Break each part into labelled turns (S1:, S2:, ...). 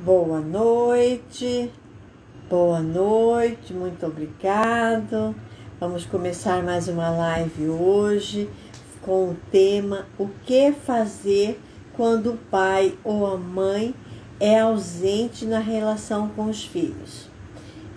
S1: Boa noite, muito obrigado. Vamos começar mais uma live hoje com o tema: o que fazer quando o pai ou a mãe é ausente na relação com os filhos.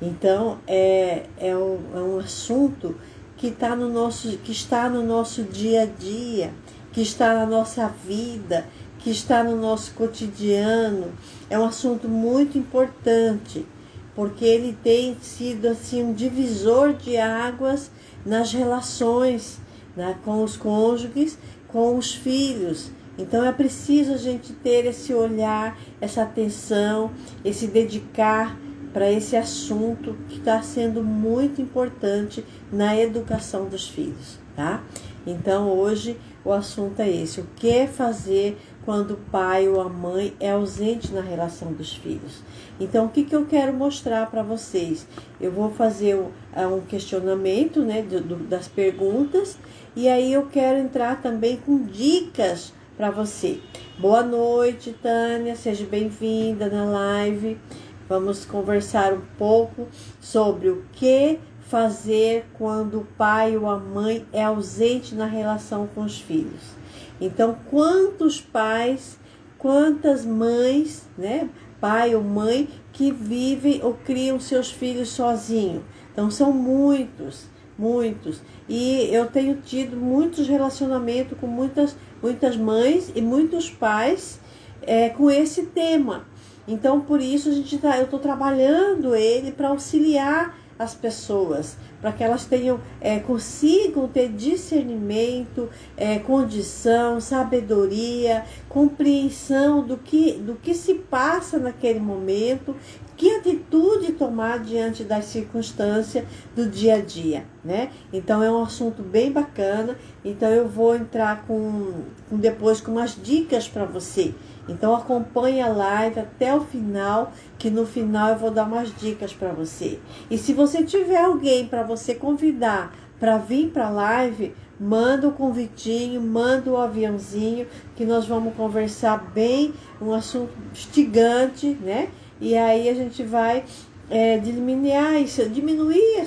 S1: Então, é um assunto que está no nosso dia a dia, que está na nossa vida, que está no nosso cotidiano. É um assunto muito importante, porque ele tem sido assim um divisor de águas nas relações, né, com os cônjuges, com os filhos. Então é preciso a gente ter esse olhar, essa atenção, esse dedicar para esse assunto que está sendo muito importante na educação dos filhos, tá? Então hoje o assunto é esse: o que fazer quando o pai ou a mãe é ausente na relação dos filhos. Então, o que eu quero mostrar para vocês? Eu vou fazer um questionamento, né, das perguntas, e aí eu quero entrar também com dicas para você. Boa noite, Tânia, seja bem-vinda na live. Vamos conversar um pouco sobre o que fazer quando o pai ou a mãe é ausente na relação com os filhos. Então, quantos pais, quantas mães, né, pai ou mãe, que vivem ou criam seus filhos sozinhos? Então, são muitos. E eu tenho tido muitos relacionamentos com muitas mães e muitos pais com esse tema. Então, por isso eu estou trabalhando ele para auxiliar as pessoas, para que elas consigam ter discernimento, condição, sabedoria, compreensão do que se passa naquele momento, que atitude tomar diante das circunstâncias do dia a dia, né? Então é um assunto bem bacana. Então eu vou entrar depois com umas dicas para você. Então acompanhe a live até o final, que no final eu vou dar umas dicas para você. E se você tiver alguém para você convidar para vir para a live, manda o convitinho, manda o aviãozinho, que nós vamos conversar bem, um assunto instigante, né? E aí a gente vai diminuir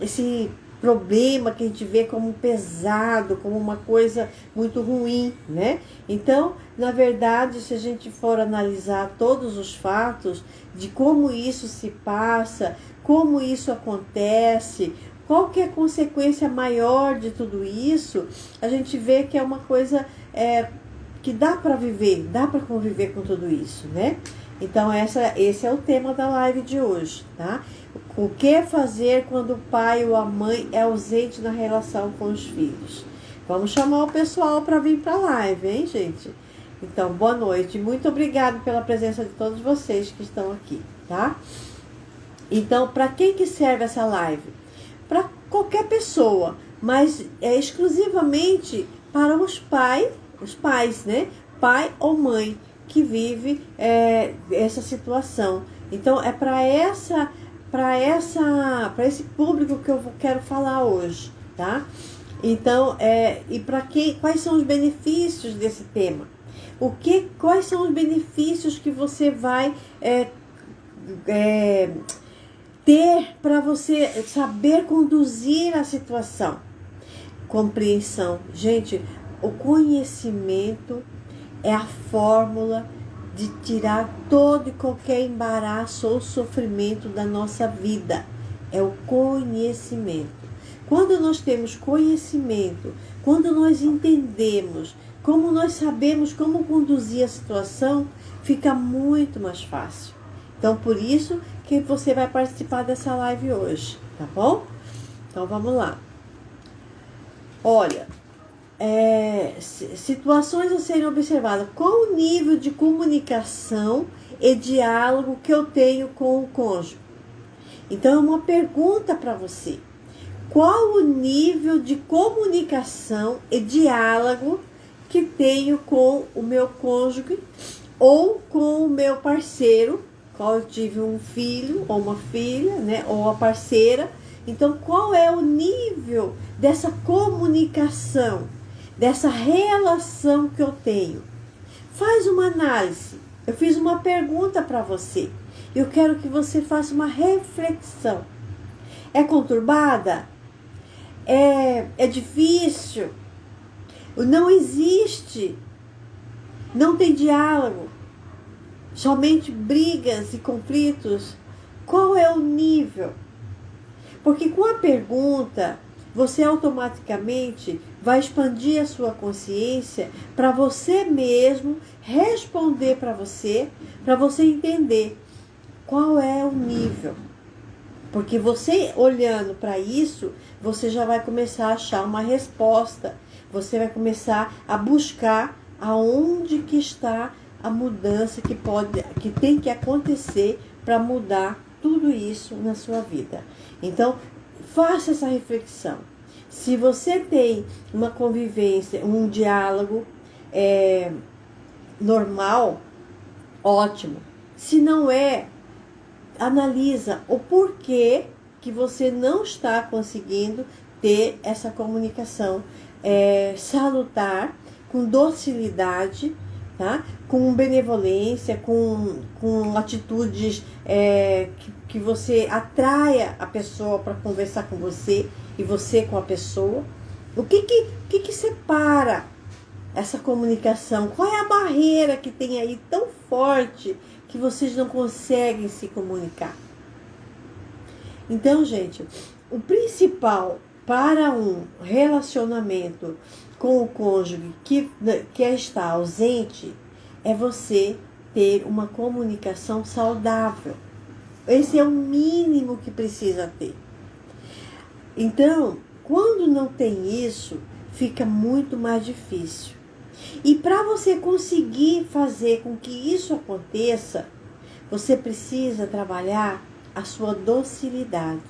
S1: esse problema que a gente vê como pesado, como uma coisa muito ruim, né? Então, na verdade, se a gente for analisar todos os fatos de como isso se passa, como isso acontece, qual que é a consequência maior de tudo isso, a gente vê que é uma coisa que dá para viver, dá para conviver com tudo isso, né? Então, esse é o tema da live de hoje, tá? O que fazer quando o pai ou a mãe é ausente na relação com os filhos? Vamos chamar o pessoal para vir para a live, hein, gente? Então, boa noite. Muito obrigada pela presença de todos vocês que estão aqui, tá? Então, para quem que serve essa live? Para qualquer pessoa, mas é exclusivamente para os pais, né? Pai ou mãe que vive essa situação. Então, é para esse público que eu quero falar hoje, tá? Então, quais são os benefícios desse tema? Quais são os benefícios que você vai ter para você saber conduzir a situação? Compreensão. Gente, o conhecimento é a fórmula de tirar todo e qualquer embaraço ou sofrimento da nossa vida. É o conhecimento. Quando nós temos conhecimento, quando nós entendemos, como nós sabemos como conduzir a situação, fica muito mais fácil. Então, por isso que você vai participar dessa live hoje, tá bom? Então, vamos lá. Olha, situações a serem observadas. Qual o nível de comunicação e diálogo que eu tenho com o cônjuge? Então, é uma pergunta para você. Qual o nível de comunicação e diálogo que tenho com o meu cônjuge ou com o meu parceiro? Qual eu tive um filho ou uma filha, né? Ou a parceira. Então, qual é o nível dessa comunicação, dessa relação que eu tenho? Faz uma análise. Eu fiz uma pergunta para você. Eu quero que você faça uma reflexão. É conturbada? É difícil? Não existe? Não tem diálogo? Somente brigas e conflitos? Qual é o nível? Porque com a pergunta, você automaticamente vai expandir a sua consciência para você mesmo responder para você entender qual é o nível. Porque você olhando para isso, você já vai começar a achar uma resposta. Você vai começar a buscar aonde que está a mudança que tem que acontecer para mudar tudo isso na sua vida. Então, faça essa reflexão. Se você tem uma convivência, um diálogo normal, ótimo. Se não é, analisa o porquê que você não está conseguindo ter essa comunicação salutar, com docilidade, tá? Com benevolência, com atitudes que você atraia a pessoa para conversar com você e você com a pessoa. O que separa essa comunicação? Qual é a barreira que tem aí tão forte que vocês não conseguem se comunicar? Então, gente, o principal para um relacionamento com o cônjuge que está ausente é você ter uma comunicação saudável. Esse é o mínimo que precisa ter. Então, quando não tem isso, fica muito mais difícil. E para você conseguir fazer com que isso aconteça, você precisa trabalhar a sua docilidade,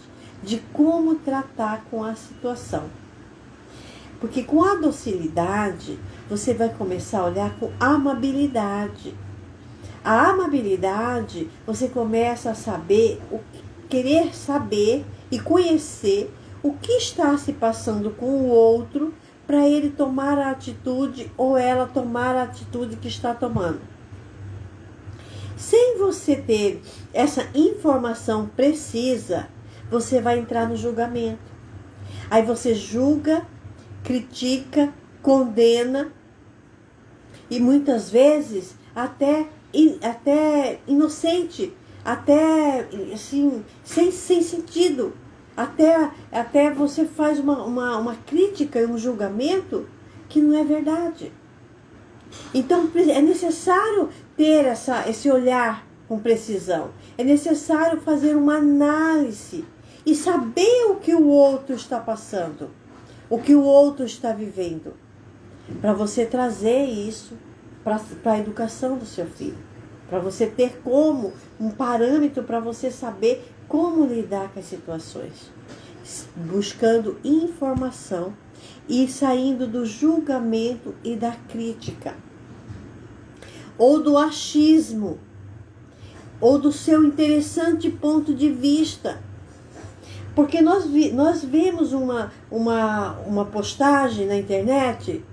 S1: de como tratar com a situação. Porque com a docilidade, você vai começar a olhar com amabilidade. A amabilidade, você começa a querer saber e conhecer o que está se passando com o outro para ele tomar a atitude ou ela tomar a atitude que está tomando. Sem você ter essa informação precisa, você vai entrar no julgamento. Aí você julga, critica, condena e muitas vezes até inocente, até assim, sem sentido. Até você faz uma crítica e um julgamento que não é verdade. Então é necessário ter esse olhar com precisão. É necessário fazer uma análise e saber o que o outro está passando, o que o outro está vivendo, para você trazer isso para a educação do seu filho, para você ter como um parâmetro para você saber como lidar com as situações, buscando informação e saindo do julgamento e da crítica, ou do achismo, ou do seu interessante ponto de vista. Porque nós vemos uma postagem na internet,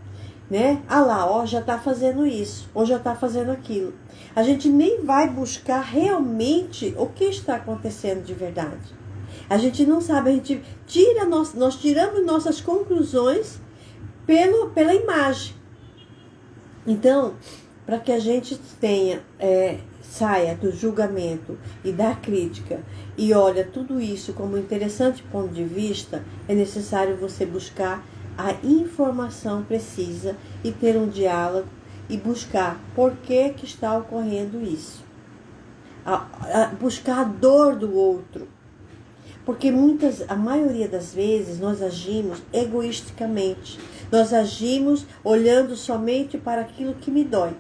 S1: né? Ah lá, ó, já está fazendo isso, ou já está fazendo aquilo. A gente nem vai buscar realmente o que está acontecendo de verdade. A gente não sabe, nós tiramos nossas conclusões pela imagem. Então, para que a gente saia do julgamento e da crítica e olha tudo isso como um interessante ponto de vista, é necessário você buscar a informação precisa e ter um diálogo e buscar por que está ocorrendo isso. Buscar a dor do outro. Porque a maioria das vezes nós agimos egoisticamente. Nós agimos olhando somente para aquilo que me dói.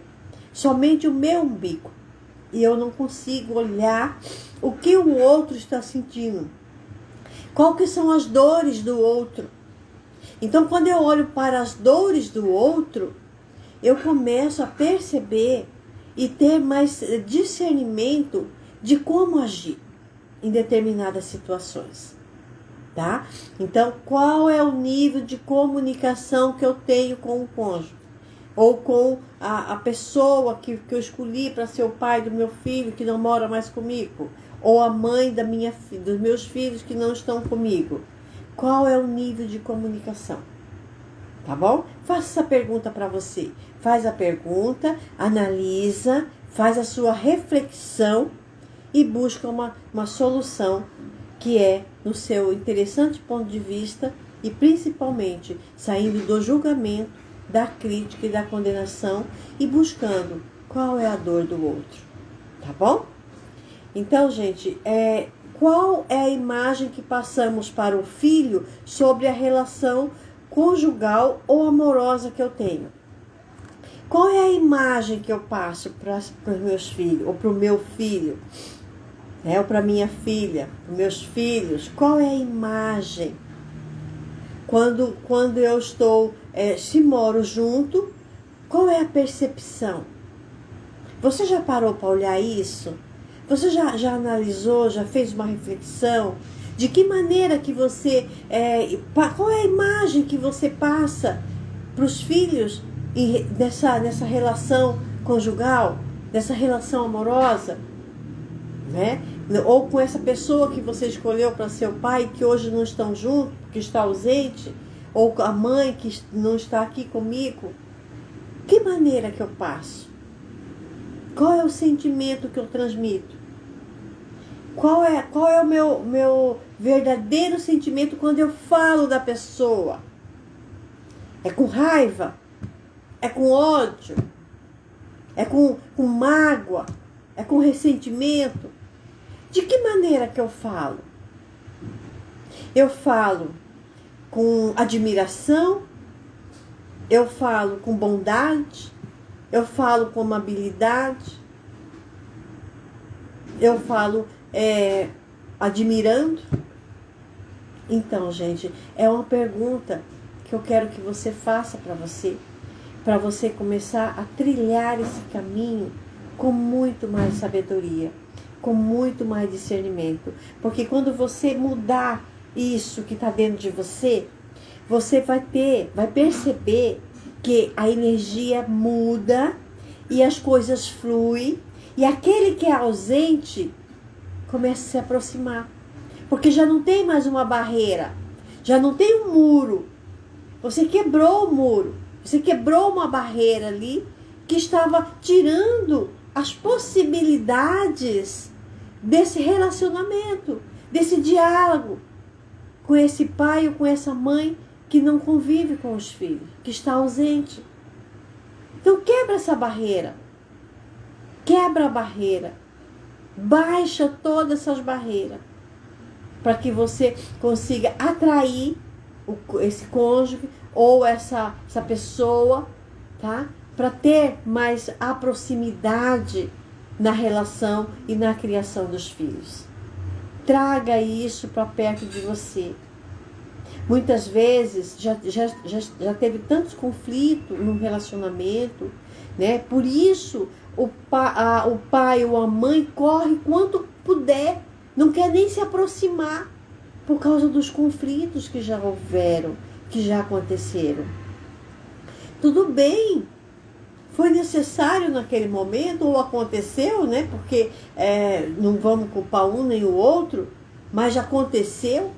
S1: Somente o meu umbigo. E eu não consigo olhar o que o outro está sentindo. Qual que são as dores do outro. Então, quando eu olho para as dores do outro, eu começo a perceber e ter mais discernimento de como agir em determinadas situações, tá? Então, qual é o nível de comunicação que eu tenho com o cônjuge? ou com a pessoa que eu escolhi para ser o pai do meu filho que não mora mais comigo, ou a mãe dos meus filhos que não estão comigo. Qual é o nível de comunicação? Tá bom? Faça essa pergunta para você. Faz a pergunta, analisa, faz a sua reflexão e busca uma solução que é no seu interessante ponto de vista e principalmente saindo do julgamento, da crítica e da condenação e buscando qual é a dor do outro. Tá bom? Então, gente, qual é a imagem que passamos para o filho sobre a relação conjugal ou amorosa que eu tenho? Qual é a imagem que eu passo para os meus filhos, ou para o meu filho, ou para minha filha, para os meus filhos? Qual é a imagem? Quando eu estou, se moro junto, qual é a percepção? Você já parou para olhar isso? Você já analisou, já fez uma reflexão? De que maneira que você... qual é a imagem que você passa para os filhos nessa relação conjugal, nessa relação amorosa? Né? Ou com essa pessoa que você escolheu para ser o pai, que hoje não estão juntos, que está ausente, ou a mãe que não está aqui comigo. Que maneira que eu passo? Qual é o sentimento que eu transmito? Qual é o meu verdadeiro sentimento quando eu falo da pessoa? É com raiva? É com ódio? É com mágoa? É com ressentimento? De que maneira que eu falo? Eu falo com admiração? Eu falo com bondade? Eu falo com amabilidade? Eu falo admirando? Então, gente, é uma pergunta que eu quero que você faça para você começar a trilhar esse caminho com muito mais sabedoria, com muito mais discernimento. Porque quando você mudar isso que está dentro de você, você vai perceber que a energia muda e as coisas fluem, e aquele que é ausente começa a se aproximar. Porque já não tem mais uma barreira, já não tem um muro. Você quebrou o muro, você quebrou uma barreira ali que estava tirando as possibilidades desse relacionamento, desse diálogo com esse pai ou com essa mãe que não convive com os filhos, que está ausente. Então quebra essa barreira. Quebra a barreira. Baixa todas essas barreiras para que você consiga atrair esse cônjuge ou essa pessoa, tá? Para ter mais a proximidade na relação e na criação dos filhos. Traga isso para perto de você. Muitas vezes já teve tantos conflitos no relacionamento, né? Por isso o pai ou a mãe corre quanto puder, não quer nem se aproximar por causa dos conflitos que já houveram, que já aconteceram. Tudo bem, foi necessário naquele momento, ou aconteceu, né? Porque não vamos culpar um nem o outro, mas já aconteceu.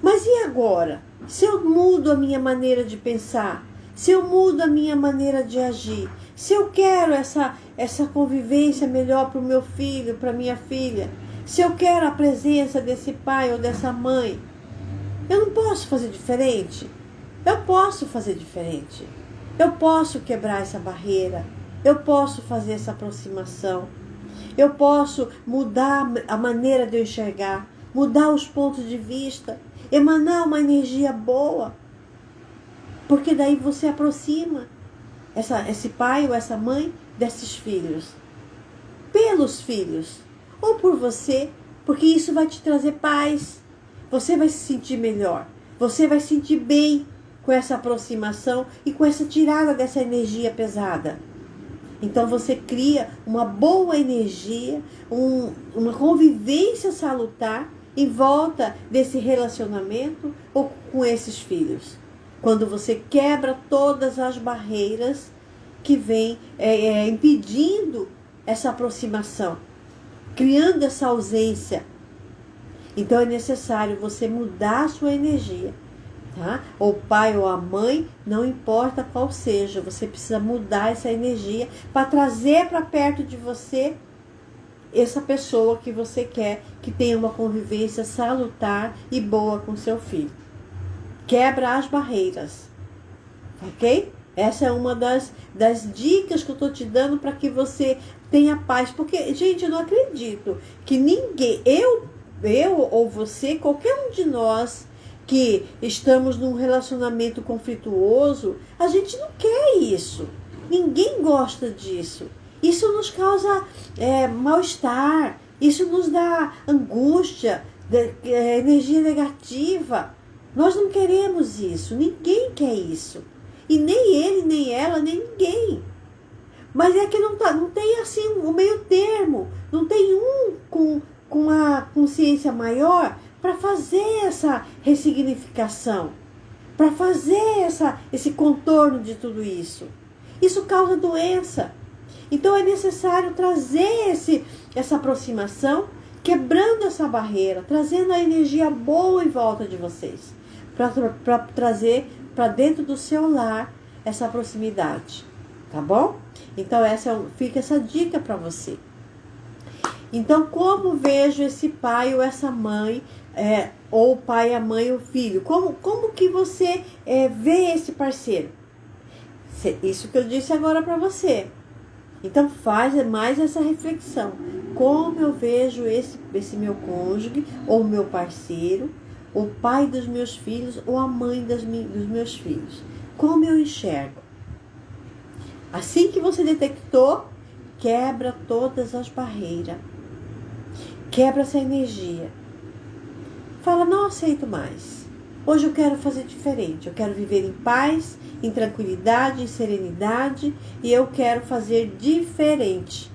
S1: Mas e agora? Se eu mudo a minha maneira de pensar, se eu mudo a minha maneira de agir, se eu quero essa convivência melhor para o meu filho, para minha filha, se eu quero a presença desse pai ou dessa mãe, eu não posso fazer diferente? Eu posso fazer diferente. Eu posso quebrar essa barreira. Eu posso fazer essa aproximação. Eu posso mudar a maneira de eu enxergar, mudar os pontos de vista, emanar uma energia boa. Porque daí você aproxima esse pai ou essa mãe desses filhos. Pelos filhos. Ou por você, porque isso vai te trazer paz. Você vai se sentir melhor. Você vai se sentir bem com essa aproximação e com essa tirada dessa energia pesada. Então você cria uma boa energia, uma convivência salutar em volta desse relacionamento ou com esses filhos. Quando você quebra todas as barreiras que vem impedindo essa aproximação, criando essa ausência. Então é necessário você mudar a sua energia, tá? Ou o pai ou a mãe, não importa qual seja, você precisa mudar essa energia para trazer para perto de você essa pessoa que você quer que tenha uma convivência salutar e boa com seu filho. Quebra as barreiras, ok? Essa é uma das dicas que eu estou te dando para que você tenha paz. Porque, gente, eu não acredito que ninguém, eu ou você, qualquer um de nós que estamos num relacionamento conflituoso, a gente não quer isso. Ninguém gosta disso. Isso nos causa mal-estar, isso nos dá angústia, energia negativa. Nós não queremos isso, ninguém quer isso. E nem ele, nem ela, nem ninguém. Mas é que não tem assim o meio termo, não tem um com uma consciência maior para fazer essa ressignificação, para fazer esse contorno de tudo isso. Isso causa doença. Então é necessário trazer essa aproximação, quebrando essa barreira, trazendo a energia boa em volta de vocês, para trazer para dentro do seu lar essa proximidade, tá bom? Então fica essa dica para você. Então, como vejo esse pai ou essa mãe, ou o pai, a mãe, o filho? Como que você vê esse parceiro? Isso que eu disse agora para você. Então, faz mais essa reflexão. Como eu vejo esse meu cônjuge, ou meu parceiro, o pai dos meus filhos, ou a mãe dos meus filhos? Como eu enxergo? Assim que você detectou, quebra todas as barreiras. Quebra essa energia. Fala, não aceito mais. Hoje eu quero fazer diferente. Eu quero viver em paz, em tranquilidade, em serenidade. E eu quero fazer diferente.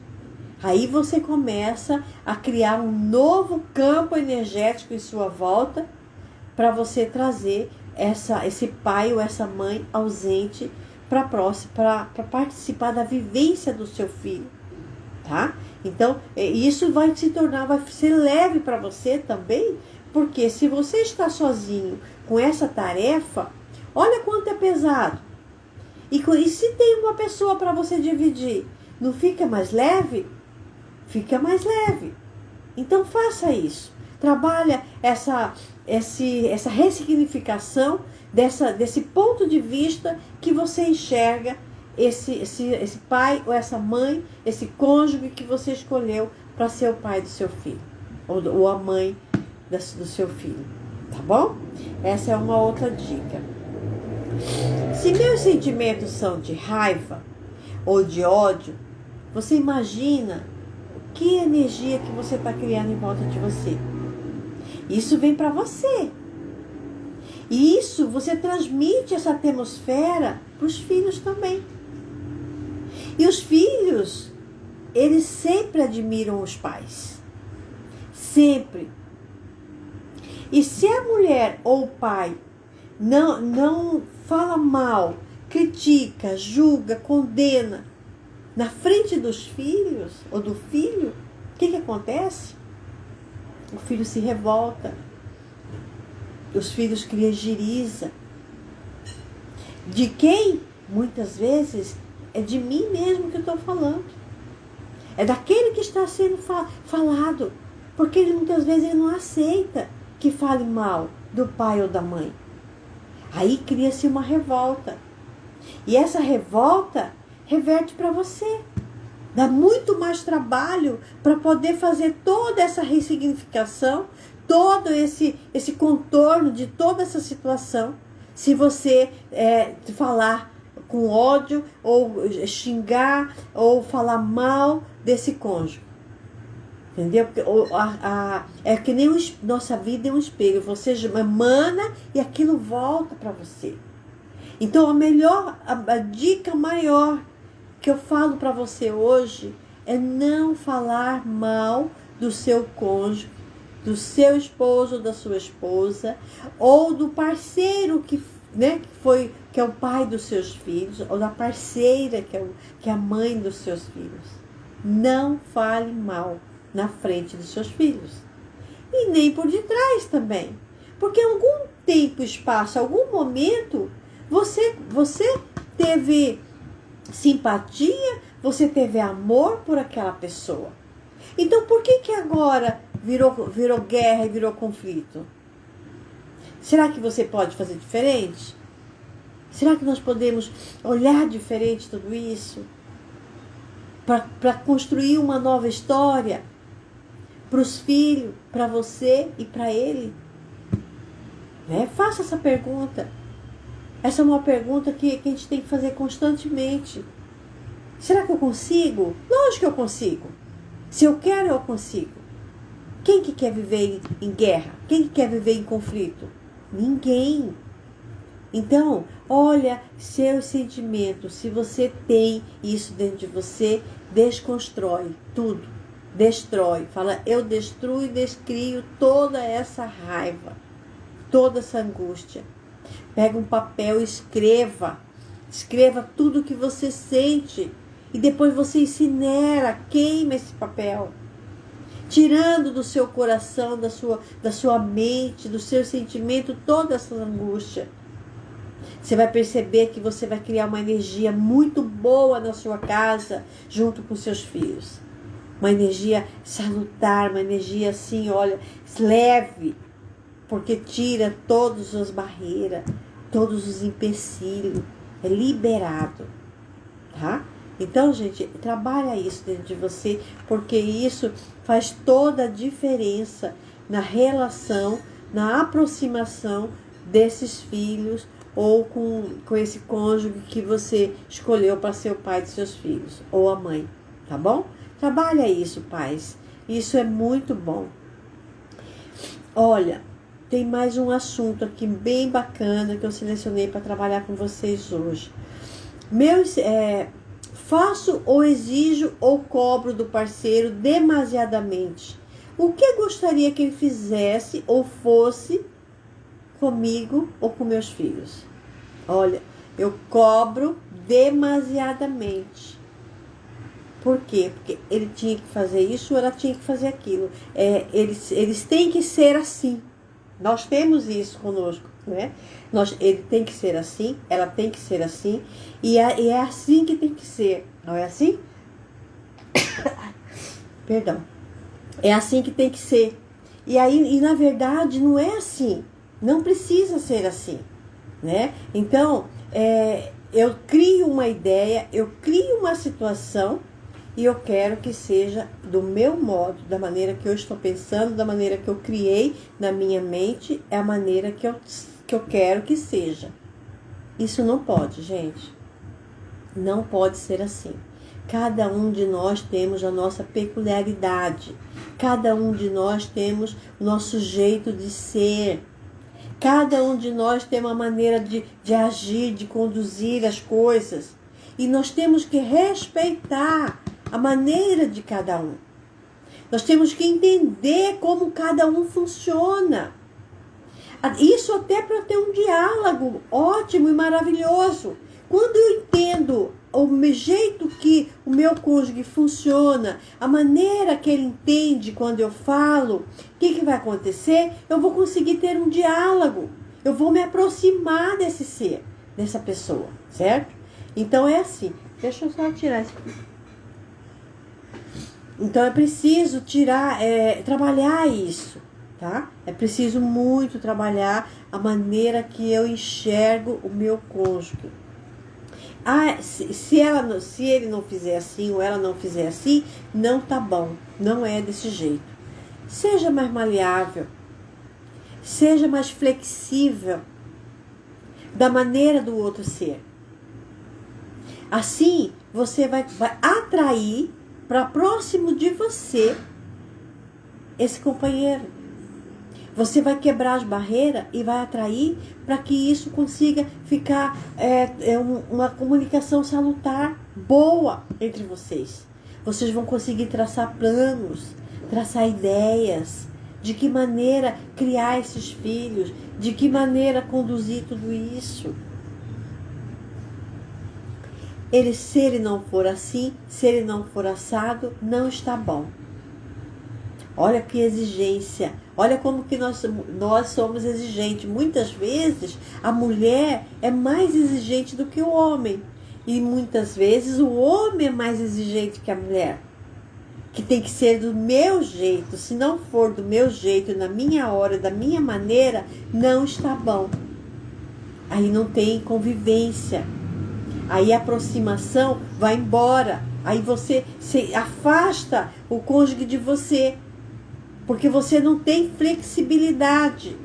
S1: Aí você começa a criar um novo campo energético em sua volta para você trazer esse pai ou essa mãe ausente para participar da vivência do seu filho, tá? Então, isso vai ser leve para você também, porque se você está sozinho com essa tarefa, olha quanto é pesado. E se tem uma pessoa para você dividir, não fica mais leve? Fica mais leve. Então, faça isso. Trabalha essa ressignificação desse ponto de vista que você enxerga esse pai ou essa mãe, esse cônjuge que você escolheu para ser o pai do seu filho, ou a mãe do seu filho, tá bom? Essa é uma outra dica. Se meus sentimentos são de raiva ou de ódio, você imagina que energia que você está criando em volta de você. Isso vem para você. E isso você transmite essa atmosfera para os filhos também. E os filhos, eles sempre admiram os pais. Sempre. E se a mulher ou o pai não fala mal, critica, julga, condena na frente dos filhos ou do filho, o que acontece? O filho se revolta. Os filhos criam giriza. De quem? Muitas vezes é de mim mesmo que eu estou falando. É daquele que está sendo falado. Porque muitas vezes ele não aceita que fale mal do pai ou da mãe. Aí cria-se uma revolta. E essa revolta reverte para você. Dá muito mais trabalho para poder fazer toda essa ressignificação, todo esse contorno de toda essa situação, se você falar com ódio, ou xingar, ou falar mal desse cônjuge. Entendeu? Porque é que nem nossa vida é um espelho. Você emana e aquilo volta para você. Então a dica maior que eu falo para você hoje é não falar mal do seu cônjuge, do seu esposo ou da sua esposa, ou do parceiro né, que é o pai dos seus filhos, ou da parceira que é a mãe dos seus filhos. Não fale mal na frente dos seus filhos. E nem por detrás também. Porque em algum tempo, espaço, algum momento, você teve simpatia, você teve amor por aquela pessoa. Então, por que agora virou guerra e virou conflito? Será que você pode fazer diferente? Será que nós podemos olhar diferente tudo isso? Para construir uma nova história? Para os filhos, para você e para ele? Né? Faça essa pergunta. Essa é uma pergunta que a gente tem que fazer constantemente. Será que eu consigo? Lógico que eu consigo. Se eu quero, eu consigo. Quem que quer viver em guerra? Quem que quer viver em conflito? Ninguém. Então, olha seus sentimentos. Se você tem isso dentro de você, desconstrói tudo. Destrói. Fala, eu destruo e descrio toda essa raiva, toda essa angústia. Pega um papel e escreva. Escreva tudo o que você sente. E depois você incinera, queima esse papel. Tirando do seu coração, da sua mente, do seu sentimento, toda essa angústia. Você vai perceber que você vai criar uma energia muito boa na sua casa, junto com seus filhos. Uma energia salutar, uma energia assim, olha, leve. Porque tira todas as barreiras, todos os empecilhos. É liberado. Tá? Então, gente, trabalha isso dentro de você, porque isso faz toda a diferença na relação, na aproximação desses filhos ou com esse cônjuge que você escolheu para ser o pai de seus filhos, ou a mãe, tá bom? Trabalha isso, pais. Isso é muito bom. Olha, tem mais um assunto aqui bem bacana que eu selecionei para trabalhar com vocês hoje. Faço ou exijo ou cobro do parceiro demasiadamente. O que gostaria que ele fizesse ou fosse comigo ou com meus filhos? Olha, eu cobro demasiadamente. Por quê? Porque ele tinha que fazer isso ou ela tinha que fazer aquilo. Eles têm que ser assim. Nós temos isso conosco, né? Ele tem que ser assim, ela tem que ser assim, e é assim que tem que ser. Não é assim? Perdão. É assim que tem que ser. E na verdade não é assim. Não precisa ser assim, né? Então, eu crio uma ideia, eu crio uma situação e eu quero que seja do meu modo, da maneira que eu estou pensando, da maneira que eu criei na minha mente, é a maneira que eu quero que seja. Isso não pode, gente. Não pode ser assim. Cada um de nós temos a nossa peculiaridade. Cada um de nós temos o nosso jeito de ser. Cada um de nós tem uma maneira de agir, de conduzir as coisas. E nós temos que respeitar a maneira de cada um. Nós temos que entender como cada um funciona. Isso até para ter um diálogo ótimo e maravilhoso. Quando eu entendo o jeito que o meu cônjuge funciona, a maneira que ele entende quando eu falo, o que vai acontecer? Eu vou conseguir ter um diálogo. Eu vou me aproximar desse ser, dessa pessoa, certo? Então é assim. Deixa eu só tirar isso aqui. Então é preciso trabalhar isso, tá? É preciso muito trabalhar a maneira que eu enxergo o meu cônjuge. Se ele não fizer assim ou ela não fizer assim, não tá bom, não é desse jeito. Seja mais maleável, seja mais flexível da maneira do outro ser. Assim, você vai atrair para próximo de você esse companheiro. Você vai quebrar as barreiras e vai atrair para que isso consiga ficar uma comunicação salutar, boa entre vocês. Vocês vão conseguir traçar planos, traçar ideias, de que maneira criar esses filhos, de que maneira conduzir tudo isso. Se ele não for assim, se ele não for assado, não está bom. Olha que exigência, olha como que nós somos exigentes. Muitas vezes a mulher é mais exigente do que o homem. E muitas vezes o homem é mais exigente que a mulher. Que tem que ser do meu jeito. Se não for do meu jeito, na minha hora, da minha maneira, não está bom. Aí não tem convivência. Aí a aproximação vai embora. Aí você se afasta o cônjuge de você. Porque você não tem flexibilidade.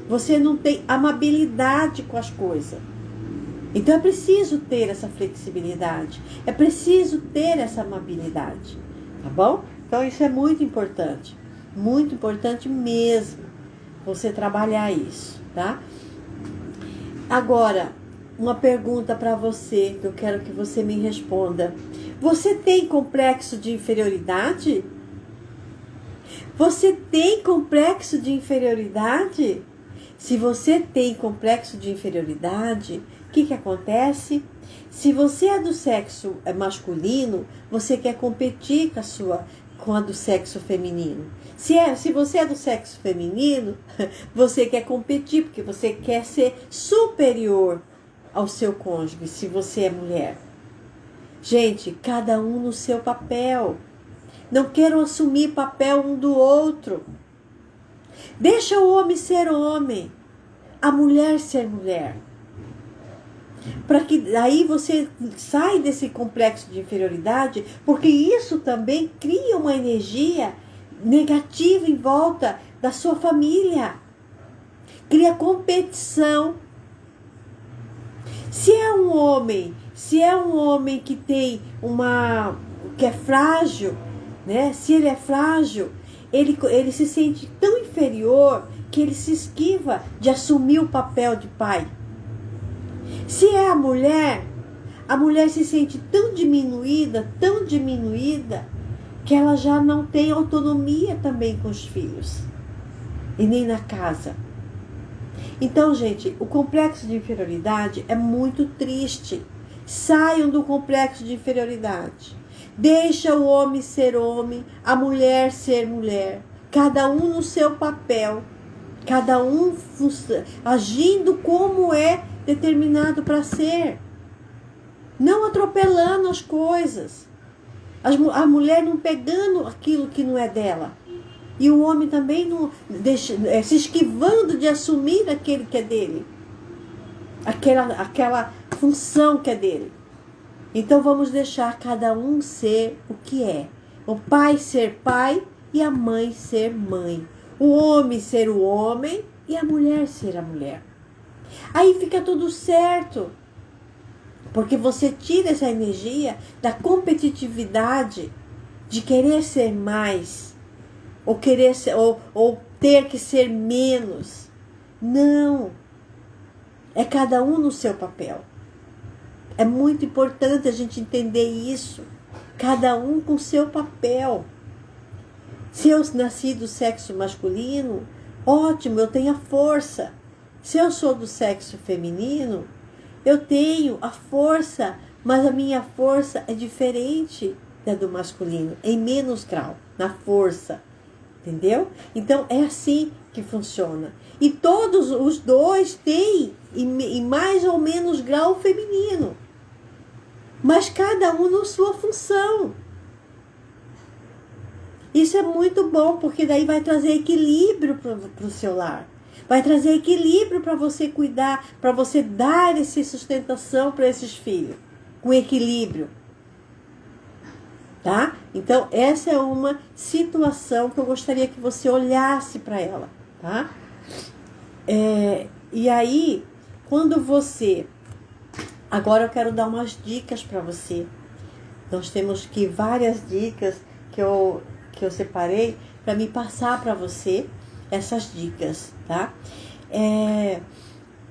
S1: Você não tem amabilidade com as coisas. Então é preciso ter essa flexibilidade. É preciso ter essa amabilidade. Tá bom? Então isso é muito importante. Muito importante mesmo. Você trabalhar isso, tá? Agora, uma pergunta para você, que eu quero que você me responda. Você tem complexo de inferioridade? Você tem complexo de inferioridade? Se você tem complexo de inferioridade, o que acontece? Se você é do sexo masculino, você quer competir com a do sexo feminino. Se você é do sexo feminino, você quer competir, porque você quer ser superior ao seu cônjuge, se você é mulher. Gente, cada um no seu papel. Não queiram assumir papel um do outro. Deixa o homem ser homem, a mulher ser mulher. Para que aí você sai desse complexo de inferioridade, porque isso também cria uma energia negativa em volta da sua família. Cria competição. Se é um homem que tem que é frágil, né? Se ele é frágil, ele se sente tão inferior que ele se esquiva de assumir o papel de pai. Se é a mulher se sente tão diminuída, que ela já não tem autonomia também com os filhos e nem na casa. Então, gente, o complexo de inferioridade é muito triste. Saiam do complexo de inferioridade. Deixa o homem ser homem, a mulher ser mulher. Cada um no seu papel. Cada um agindo como é determinado para ser. Não atropelando as coisas. A mulher não pegando aquilo que não é dela. E o homem também não se esquivando de assumir aquele que é dele. Aquela função que é dele. Então vamos deixar cada um ser o que é. O pai ser pai e a mãe ser mãe. O homem ser o homem e a mulher ser a mulher. Aí fica tudo certo. Porque você tira essa energia da competitividade de querer ser mais. Ou querer ser, ou ter que ser menos. Não. É cada um no seu papel. É muito importante a gente entender isso. Cada um com seu papel. Se eu nasci do sexo masculino, ótimo, eu tenho a força. Se eu sou do sexo feminino, eu tenho a força, mas a minha força é diferente da do masculino, em menos grau, na força. Entendeu? Então é assim que funciona. E todos os dois têm em mais ou menos grau feminino. Mas cada um na sua função. Isso é muito bom, porque daí vai trazer equilíbrio para o seu lar. Vai trazer equilíbrio para você cuidar, para você dar essa sustentação para esses filhos. Com equilíbrio. Tá? Então, essa é uma situação que eu gostaria que você olhasse para ela. Tá? E aí, quando você... Agora eu quero dar umas dicas para você. Nós temos aqui várias dicas que eu separei para me passar para você essas dicas, tá?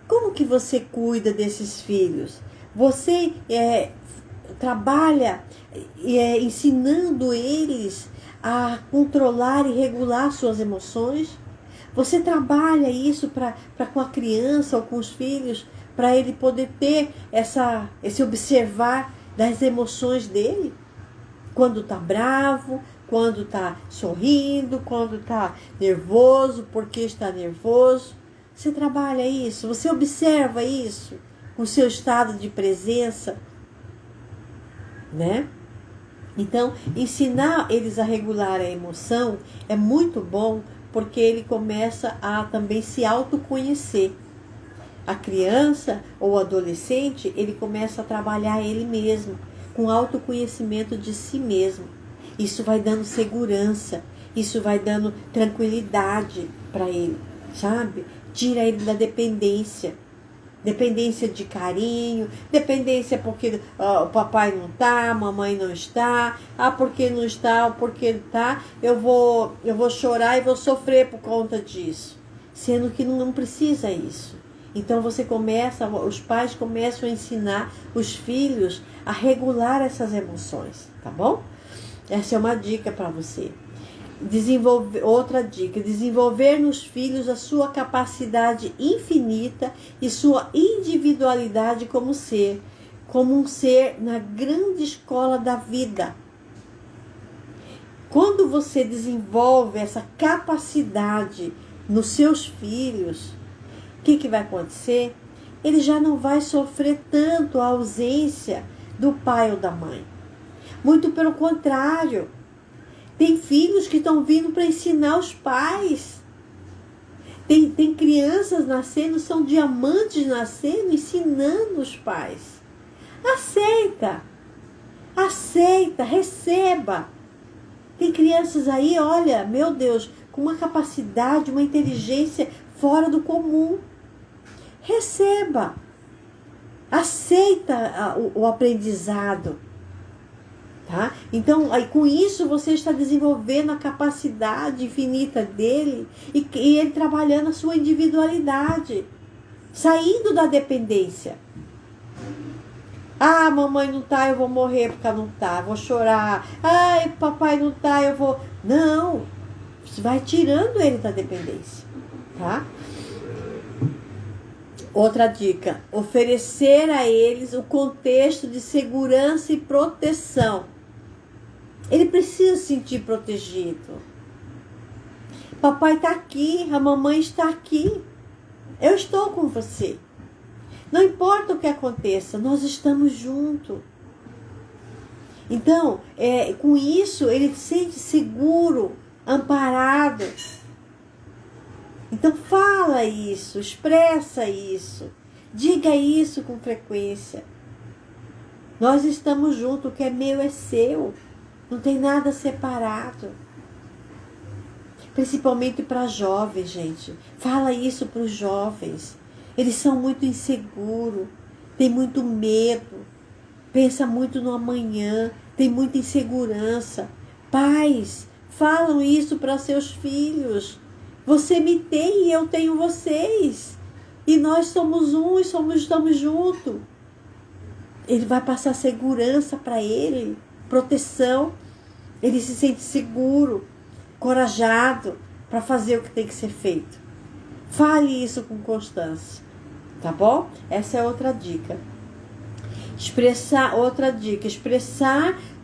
S1: Como que você cuida desses filhos? Você trabalha ensinando eles a controlar e regular suas emoções? Você trabalha isso para com a criança ou com os filhos, para ele poder ter esse observar das emoções dele? Quando está bravo, quando está sorrindo, quando está nervoso, porque está nervoso. Você trabalha isso, você observa isso, o seu estado de presença, né? Então, ensinar eles a regular a emoção é muito bom, porque ele começa a também se autoconhecer. A criança ou o adolescente, ele começa a trabalhar ele mesmo, com autoconhecimento de si mesmo. Isso vai dando segurança, isso vai dando tranquilidade para ele, sabe? Tira ele da dependência. Dependência de carinho, dependência porque o papai não está, a mamãe não está, porque não está, porque está, eu vou chorar e vou sofrer por conta disso. Sendo que não precisa isso. Então os pais começam a ensinar os filhos a regular essas emoções, tá bom? Essa é uma dica para você. Outra dica, desenvolver nos filhos a sua capacidade infinita e sua individualidade como um ser na grande escola da vida. Quando você desenvolve essa capacidade nos seus filhos, o que vai acontecer? Ele já não vai sofrer tanto a ausência do pai ou da mãe. Muito pelo contrário. Tem filhos que estão vindo para ensinar os pais. Tem crianças nascendo, são diamantes nascendo, ensinando os pais. Aceita, receba. Tem crianças aí, olha, meu Deus, com uma capacidade, uma inteligência fora do comum. Receba. Aceita o aprendizado. Tá? Então, aí, com isso, você está desenvolvendo a capacidade infinita dele e ele trabalhando a sua individualidade, saindo da dependência. Mamãe não tá, eu vou morrer porque ela não tá, vou chorar. Papai não tá, eu vou... Não, você vai tirando ele da dependência, tá? Outra dica, oferecer a eles o contexto de segurança e proteção. Ele precisa se sentir protegido. Papai está aqui, a mamãe está aqui. Eu estou com você. Não importa o que aconteça, nós estamos juntos. Então, com isso, ele se sente seguro, amparado. Então, fala isso, expressa isso, diga isso com frequência. Nós estamos juntos, o que é meu é seu. Não tem nada separado. Principalmente para jovens, gente. Fala isso para os jovens. Eles são muito inseguros, têm muito medo, pensa muito no amanhã, tem muita insegurança. Pais, falam isso para seus filhos. Você me tem e eu tenho vocês. E nós somos um e estamos juntos. Ele vai passar segurança para ele, proteção. Ele se sente seguro, corajado para fazer o que tem que ser feito. Fale isso com constância, tá bom? Essa é outra dica. Expressar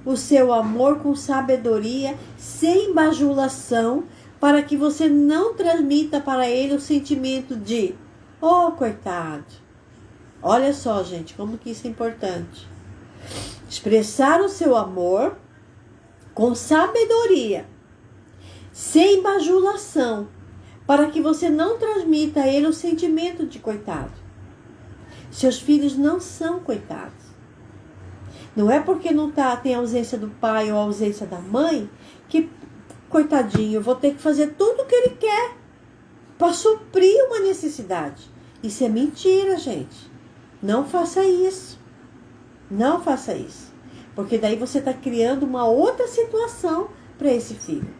S1: o seu amor com sabedoria, sem bajulação, para que você não transmita para ele o sentimento de coitado. Olha só, gente, como que isso é importante. Expressar o seu amor com sabedoria, sem bajulação, para que você não transmita a ele o sentimento de coitado. Seus filhos não são coitados. Não é porque tem ausência do pai ou ausência da mãe que, coitadinho, eu vou ter que fazer tudo o que ele quer para suprir uma necessidade. Isso é mentira, gente. Não faça isso. Não faça isso. Porque daí você está criando uma outra situação para esse filho.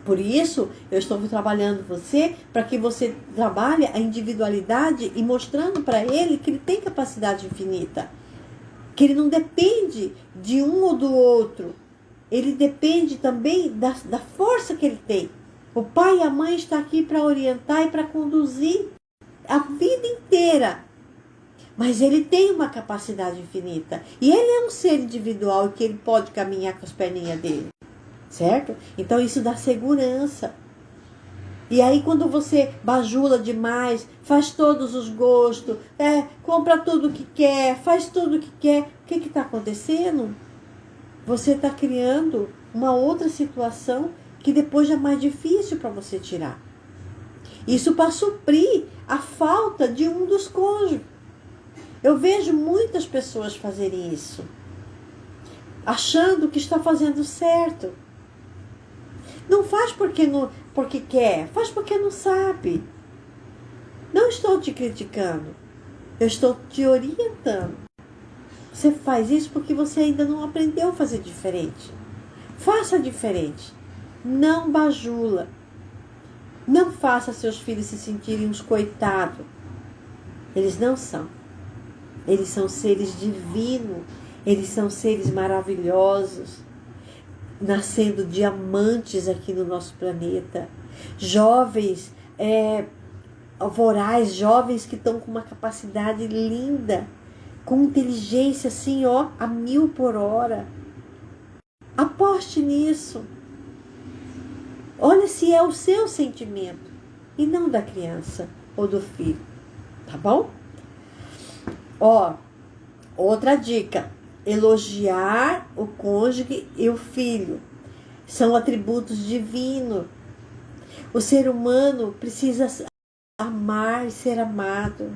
S1: Por isso, eu estou trabalhando você para que você trabalhe a individualidade e mostrando para ele que ele tem capacidade infinita. que ele não depende de um ou do outro. Ele depende também da força que ele tem. O pai e a mãe estão aqui para orientar e para conduzir a vida inteira. Mas ele tem uma capacidade infinita. E ele é um ser individual e que ele pode caminhar com as perninhas dele. Certo? Então isso dá segurança. E aí quando você bajula demais, faz todos os gostos, compra tudo que quer, faz tudo que quer, o que está acontecendo? Você está criando uma outra situação que depois é mais difícil para você tirar. Isso para suprir a falta de um dos cônjuges. Eu vejo muitas pessoas fazerem isso, achando que está fazendo certo. Não faz porque quer, faz porque não sabe. Não estou te criticando, eu estou te orientando. Você faz isso porque você ainda não aprendeu a fazer diferente. Faça diferente. Não bajula. Não faça seus filhos se sentirem uns coitados. Eles não são. Eles são seres divinos. Eles são seres maravilhosos. Nascendo diamantes aqui no nosso planeta. Jovens, vorazes, jovens que estão com uma capacidade linda. Com inteligência assim, a 1000 por hora. Aposte nisso. Olha se é o seu sentimento e não da criança ou do filho. Tá bom? Outra dica. Elogiar o cônjuge e o filho. São atributos divinos. O ser humano precisa amar e ser amado.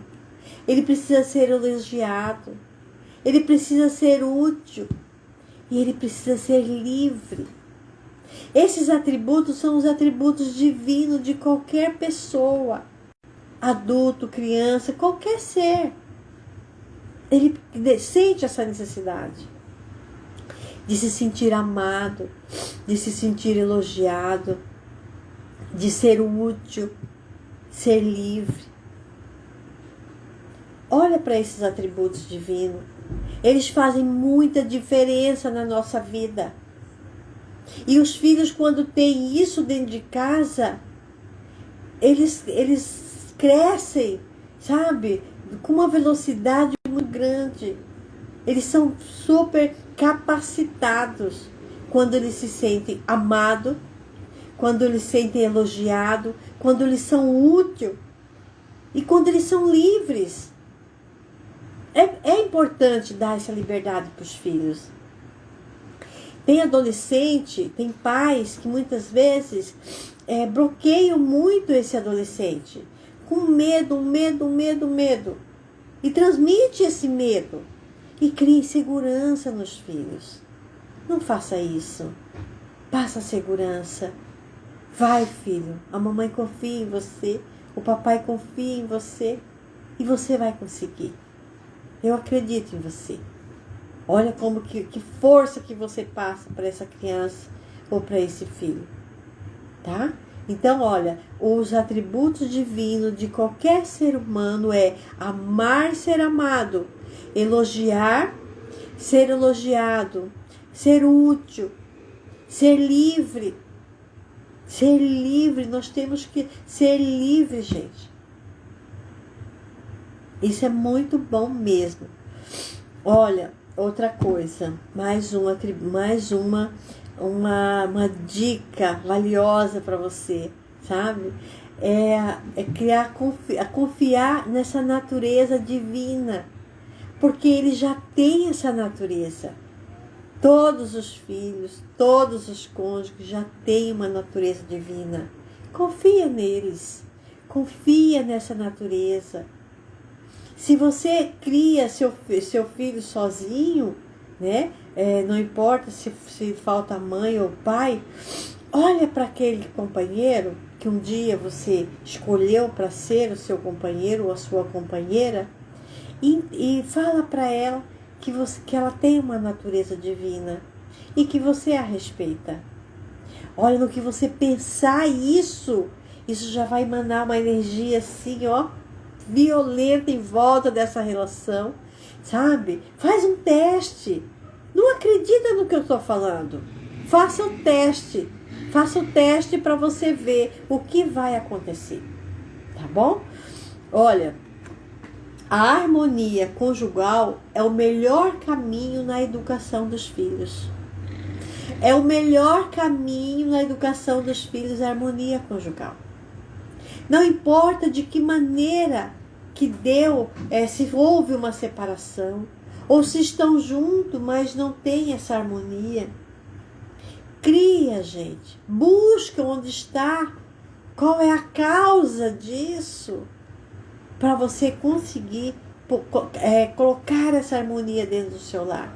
S1: Ele precisa ser elogiado. Ele precisa ser útil. E ele precisa ser livre. Esses atributos são os atributos divinos de qualquer pessoa. Adulto, criança, qualquer ser. Ele sente essa necessidade de se sentir amado, de se sentir elogiado, de ser útil, ser livre. Olha para esses atributos divinos. Eles fazem muita diferença na nossa vida. E os filhos, quando têm isso dentro de casa, eles crescem, sabe? Com uma velocidade muito grande. Eles são super capacitados quando eles se sentem amados, quando eles se sentem elogiados, quando eles são úteis e quando eles são livres. É importante dar essa liberdade para os filhos. Tem adolescente, tem pais que muitas vezes bloqueiam muito esse adolescente. Com medo. E transmite esse medo. E cria insegurança nos filhos. Não faça isso. Passa segurança. Vai, filho. A mamãe confia em você. O papai confia em você. E você vai conseguir. Eu acredito em você. Olha como que força que você passa para essa criança ou para esse filho. Tá? Então, olha, os atributos divinos de qualquer ser humano é amar e ser amado, elogiar, ser elogiado, ser útil, ser livre. Ser livre, nós temos que ser livre, gente. Isso é muito bom mesmo. Olha, outra coisa, mais uma dica valiosa para você, sabe? Confiar nessa natureza divina, porque ele já tem essa natureza. Todos os filhos, todos os cônjuges já têm uma natureza divina. Confia neles, confia nessa natureza. Se você cria seu filho sozinho, né? Não importa se falta mãe ou pai, olha para aquele companheiro que um dia você escolheu para ser o seu companheiro ou a sua companheira e fala para ela que ela tem uma natureza divina e que você a respeita. Olha, no que você pensar isso já vai emanar uma energia assim, violenta em volta dessa relação, sabe? Faz um teste. Não acredita no que eu estou falando. Faça o teste. Faça o teste para você ver o que vai acontecer. Tá bom? Olha, a harmonia conjugal é o melhor caminho na educação dos filhos. É o melhor caminho na educação dos filhos, a harmonia conjugal. Não importa de que maneira que se houve uma separação, ou se estão juntos, mas não tem essa harmonia. Cria, gente. Busca onde está. Qual é a causa disso? Para você conseguir colocar essa harmonia dentro do seu lar.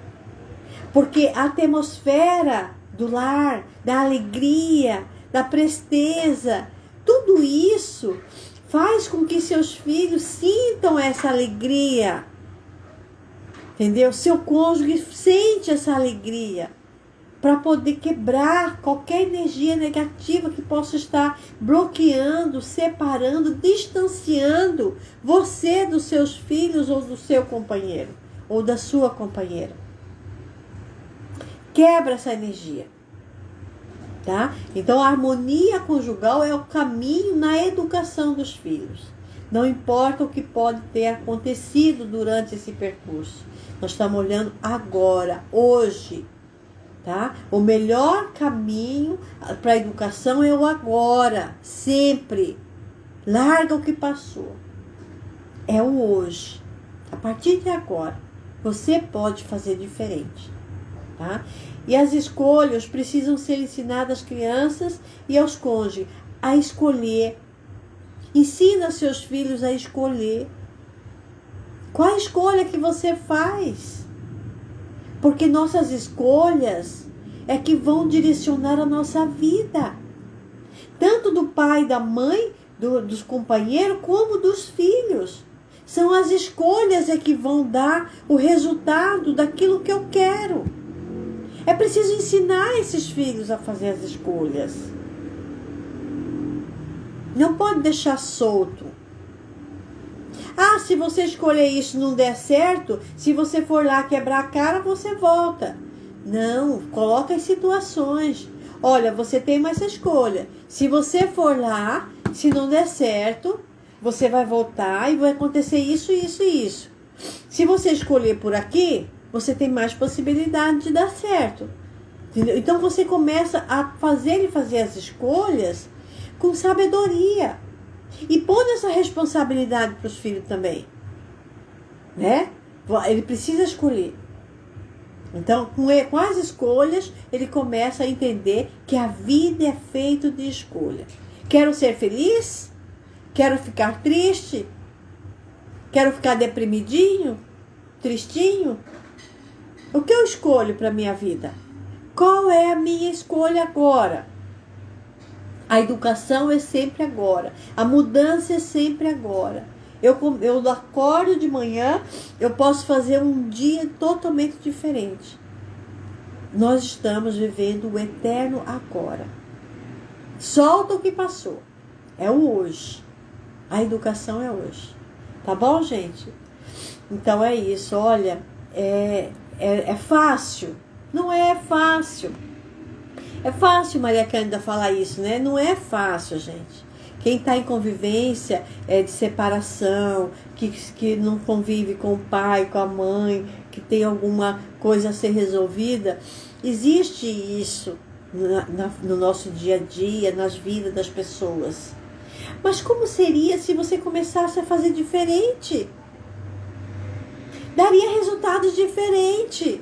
S1: Porque a atmosfera do lar, da alegria, da presteza, tudo isso faz com que seus filhos sintam essa alegria. Entendeu? Seu cônjuge sente essa alegria para poder quebrar qualquer energia negativa que possa estar bloqueando, separando, distanciando você dos seus filhos ou do seu companheiro ou da sua companheira. Quebra essa energia. Tá? Então, a harmonia conjugal é o caminho na educação dos filhos. Não importa o que pode ter acontecido durante esse percurso. Nós estamos olhando agora, hoje. Tá? O melhor caminho para a educação é o agora, sempre. Larga o que passou. É o hoje. A partir de agora, você pode fazer diferente. Tá? E as escolhas precisam ser ensinadas às crianças e aos cônjuges a escolher. Ensina seus filhos a escolher. Qual a escolha que você faz? Porque nossas escolhas é que vão direcionar a nossa vida. Tanto do pai e da mãe, dos companheiros, como dos filhos. São as escolhas é que vão dar o resultado daquilo que eu quero. É preciso ensinar esses filhos a fazer as escolhas. Não pode deixar solto. Ah, se você escolher isso e não der certo, se você for lá quebrar a cara, você volta. Não, coloca as situações. Olha, você tem mais essa escolha. Se você for lá, se não der certo, você vai voltar e vai acontecer isso, isso e isso. Se você escolher por aqui, você tem mais possibilidade de dar certo. Entendeu? Então você começa a fazer as escolhas com sabedoria. E põe essa responsabilidade para os filhos também. Né? Ele precisa escolher. Então, com as escolhas, ele começa a entender que a vida é feita de escolha. Quero ser feliz? Quero ficar triste? Quero ficar deprimidinho? Tristinho? O que eu escolho para a minha vida? Qual é a minha escolha agora? A educação é sempre agora. A mudança é sempre agora. Eu acordo de manhã, eu posso fazer um dia totalmente diferente. Nós estamos vivendo o eterno agora. Solta o que passou. É o hoje. A educação é hoje. Tá bom, gente? Então é isso. Olha, é fácil. Não é fácil. É fácil, Maria Cândida, falar isso, né? Não é fácil, gente. Quem está em convivência de separação, que não convive com o pai, com a mãe, que tem alguma coisa a ser resolvida, existe isso no nosso dia a dia, nas vidas das pessoas. Mas como seria se você começasse a fazer diferente? Daria resultados diferentes.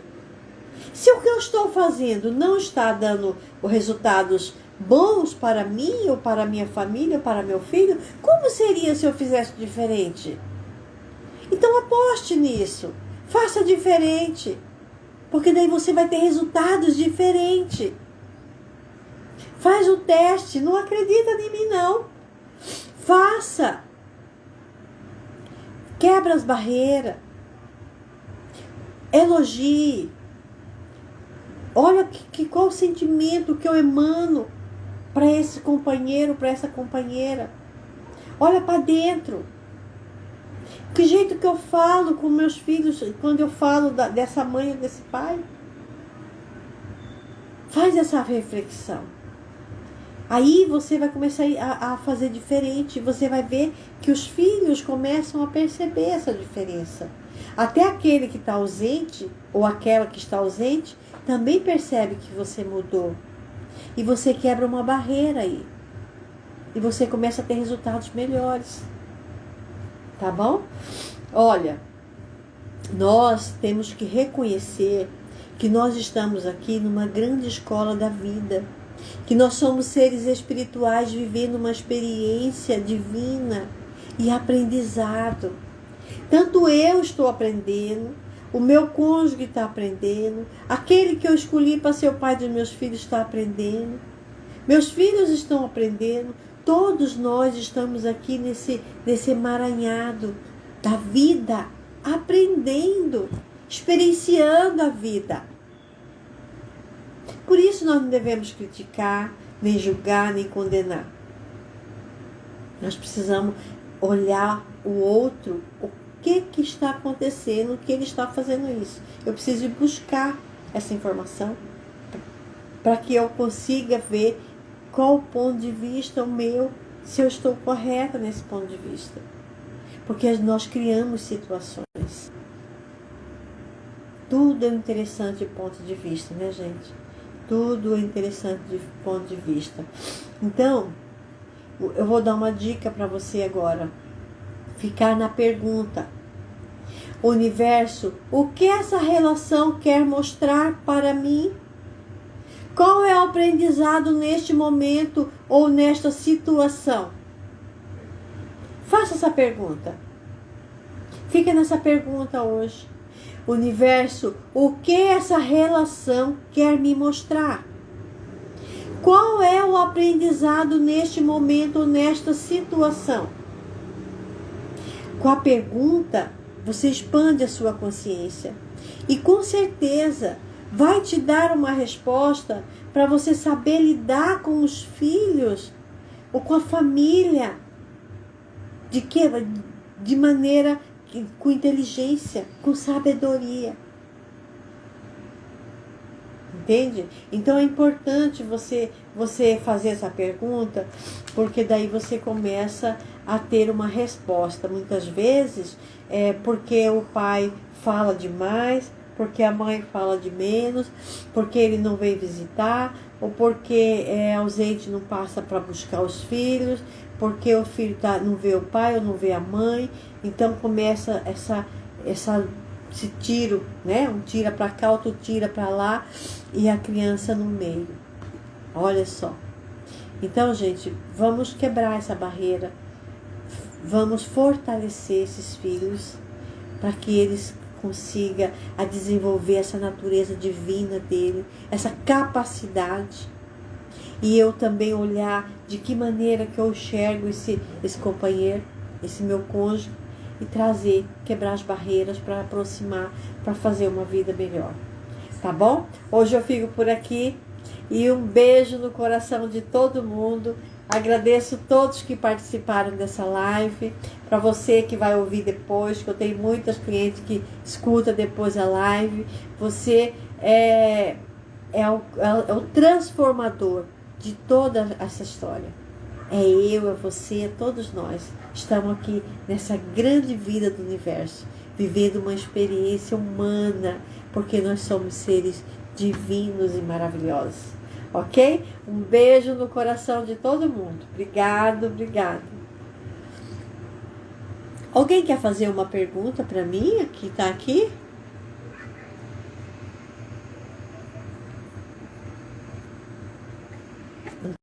S1: Se o que eu estou fazendo não está dando os resultados bons para mim, ou para minha família, ou para meu filho, como seria se eu fizesse diferente? Então aposte nisso. Faça diferente. Porque daí você vai ter resultados diferentes. Faz o teste. Não acredita em mim, não. Faça. Quebra as barreiras. Elogie. Olha qual o sentimento que eu emano para esse companheiro, para essa companheira. Olha para dentro. Que jeito que eu falo com meus filhos quando eu falo dessa mãe ou desse pai? Faz essa reflexão. Aí você vai começar a fazer diferente. Você vai ver que os filhos começam a perceber essa diferença. Até aquele que está ausente, ou aquela que está ausente, também percebe que você mudou. E você quebra uma barreira aí. E você começa a ter resultados melhores. Tá bom? Olha, nós temos que reconhecer que nós estamos aqui numa grande escola da vida. Que nós somos seres espirituais vivendo uma experiência divina e aprendizado. Tanto eu estou aprendendo, o meu cônjuge está aprendendo, aquele que eu escolhi para ser o pai dos meus filhos está aprendendo, meus filhos estão aprendendo, todos nós estamos aqui nesse emaranhado da vida, aprendendo, experienciando a vida. Por isso nós não devemos criticar, nem julgar, nem condenar. Nós precisamos olhar o outro, o que está acontecendo, o que ele está fazendo isso. Eu preciso buscar essa informação para que eu consiga ver qual o ponto de vista o meu, se eu estou correta nesse ponto de vista. Porque nós criamos situações. Tudo é interessante de ponto de vista, né, gente? Tudo é interessante de ponto de vista. Então, eu vou dar uma dica para você agora. Ficar na pergunta. Universo, o que essa relação quer mostrar para mim? Qual é o aprendizado neste momento ou nesta situação? Faça essa pergunta. Fica nessa pergunta hoje. Universo, o que essa relação quer me mostrar? Qual é o aprendizado neste momento ou nesta situação? Com a pergunta, você expande a sua consciência. E com certeza vai te dar uma resposta para você saber lidar com os filhos ou com a família. De maneira com inteligência, com sabedoria. Entende? Então é importante você fazer essa pergunta, porque daí você começa a ter uma resposta. Muitas vezes é porque o pai fala demais, porque a mãe fala de menos, porque ele não vem visitar, ou porque é ausente, não passa para buscar os filhos, porque o filho não vê o pai ou não vê a mãe. Então começa esse tiro, né? Um tira para cá, outro tira para lá, e a criança no meio. Olha só. Então, gente, vamos quebrar essa barreira. Vamos fortalecer esses filhos para que eles consigam a desenvolver essa natureza divina dele, essa capacidade. E eu também olhar de que maneira que eu enxergo esse companheiro, esse meu cônjuge, e trazer, quebrar as barreiras para aproximar, para fazer uma vida melhor. Tá bom? Hoje eu fico por aqui e um beijo no coração de todo mundo. Agradeço todos que participaram dessa live. Para você que vai ouvir depois, que eu tenho muitas clientes que escutam depois a live. Você é o transformador de toda essa história. É eu, é você, é todos nós. Estamos aqui nessa grande vida do universo, vivendo uma experiência humana, porque nós somos seres divinos e maravilhosos. Ok? Um beijo no coração de todo mundo. Obrigado. Alguém quer fazer uma pergunta para mim, que está aqui?